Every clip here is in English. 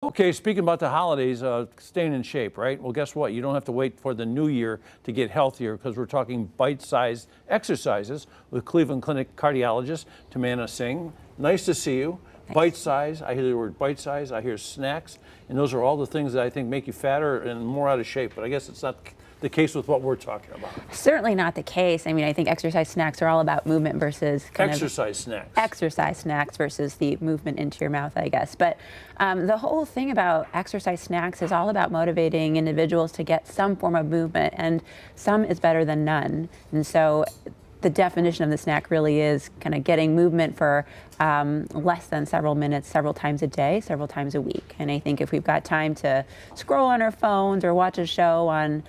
Okay, speaking about the holidays, staying in shape, right? Well, guess what? You don't have to wait for the new year to get healthier because we're talking bite-sized exercises with Cleveland Clinic cardiologist Tamanna Singh. Nice to see you. Bite-size, I hear the word bite-size, I hear snacks, and those are all the things that I think make you fatter and more out of shape, but I guess it's not the case with what we're talking about. Certainly not the case. I mean, I think exercise snacks are all about movement versus exercise snacks versus the movement into your mouth, I guess. But the whole thing about exercise snacks is all about motivating individuals to get some form of movement, and some is better than none. And so the definition of the snack really is kind of getting movement for less than several minutes, several times a day, several times a week. And I think if we've got time to scroll on our phones or watch a show on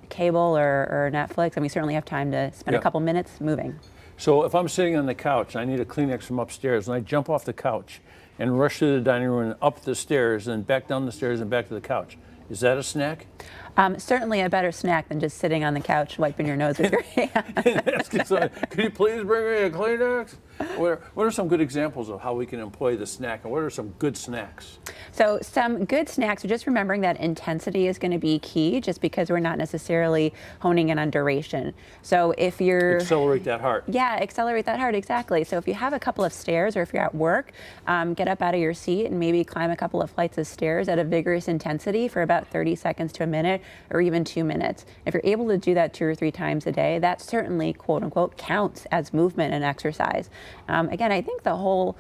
cable or Netflix, and we certainly have time to spend a couple minutes moving. So if I'm sitting on the couch, I need a Kleenex from upstairs, and I jump off the couch and rush through the dining room and up the stairs and back down the stairs and back to the couch. Is that a snack? Certainly a better snack than just sitting on the couch wiping your nose with your hand. Could you please bring me a Kleenex? What are some good examples of how we can employ the snack, and what are some good snacks? So some good snacks are just remembering that intensity is going to be key, just because we're not necessarily honing in on duration. So if you're... Accelerate that heart. Yeah, accelerate that heart, exactly. So if you have a couple of stairs, or if you're at work, get up out of your seat and maybe climb a couple of flights of stairs at a vigorous intensity for about 30 seconds to a minute, or even 2 minutes. If you're able to do that 2 or 3 times a day, that certainly, quote unquote, counts as movement and exercise. Again, I think the whole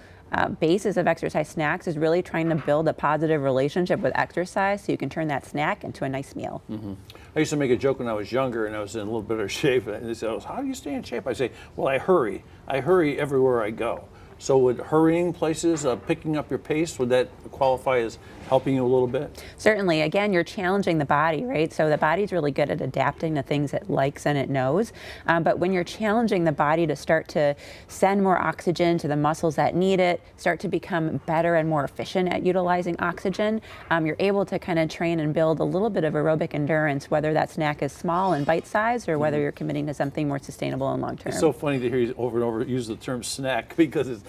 basis of exercise snacks is really trying to build a positive relationship with exercise so you can turn that snack into a nice meal. Mm-hmm. I used to make a joke when I was younger and I was in a little bit of shape, and they said, how do you stay in shape? I say, well, I hurry everywhere I go. So would hurrying places, picking up your pace, would that qualify as helping you a little bit? Certainly. Again, you're challenging the body, right? So the body's really good at adapting to things it likes and it knows. But when you're challenging the body to start to send more oxygen to the muscles that need it, start to become better and more efficient at utilizing oxygen, you're able to kind of train and build a little bit of aerobic endurance, whether that snack is small and bite-sized or whether you're committing to something more sustainable and long-term. It's so funny to hear you over and over use the term snack, because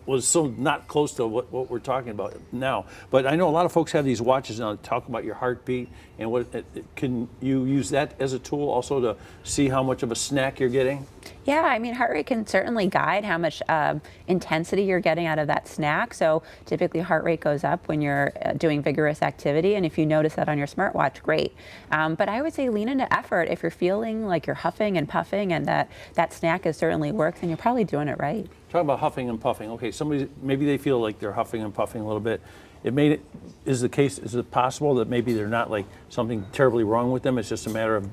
was so not close to what we're talking about now. But I know a lot of folks have these watches now that talk about your heartbeat, and can you use that as a tool also to see how much of a snack you're getting? Yeah, I mean, heart rate can certainly guide how much intensity you're getting out of that snack. So typically heart rate goes up when you're doing vigorous activity, and if you notice that on your smartwatch, great. But I would say lean into effort. If you're feeling like you're huffing and puffing and that snack has certainly worked, then you're probably doing it right. Talking about huffing and puffing. Okay, maybe they feel like they're huffing and puffing a little bit. Is it possible that maybe they're not like something terribly wrong with them? It's just a matter of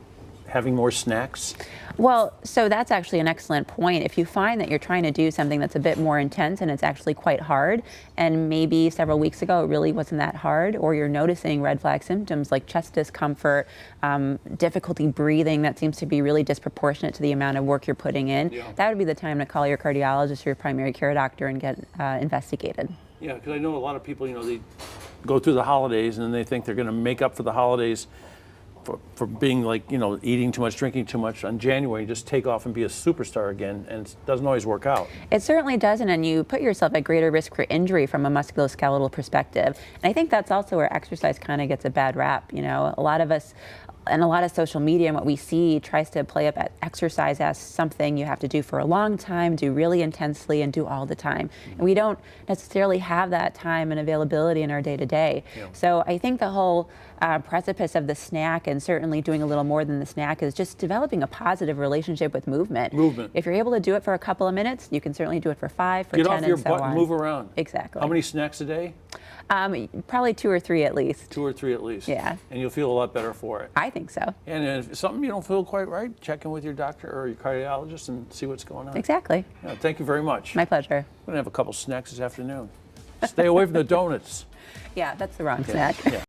having more snacks? Well, so that's actually an excellent point. If you find that you're trying to do something that's a bit more intense and it's actually quite hard, and maybe several weeks ago it really wasn't that hard, or you're noticing red flag symptoms like chest discomfort, difficulty breathing that seems to be really disproportionate to the amount of work you're putting in, that would be the time to call your cardiologist or your primary care doctor and get investigated. Yeah, because I know a lot of people, they go through the holidays and then they think they're going to make up for the holidays for being like, eating too much, drinking too much on January, just take off and be a superstar again, and it doesn't always work out. It certainly doesn't, and you put yourself at greater risk for injury from a musculoskeletal perspective. And I think that's also where exercise kind of gets a bad rap. A lot of us, and a lot of social media and what we see tries to play up at exercise as something you have to do for a long time, do really intensely, and do all the time. And we don't necessarily have that time and availability in our day-to-day. So I think the whole precipice of the snack, and certainly doing a little more than the snack, is just developing a positive relationship with movement. If you're able to do it for a couple of minutes, you can certainly do it for 5, for 10, and so on. Get off your butt and move around. Exactly. How many snacks a day? Probably 2 or 3 at least. 2 or 3 at least. Yeah. And you'll feel a lot better for it. I think so. And if something you don't feel quite right, check in with your doctor or your cardiologist and see what's going on. Exactly. Yeah, thank you very much. My pleasure. We're going to have a couple snacks this afternoon. Stay away from the donuts. Yeah, that's the wrong snack. Yeah.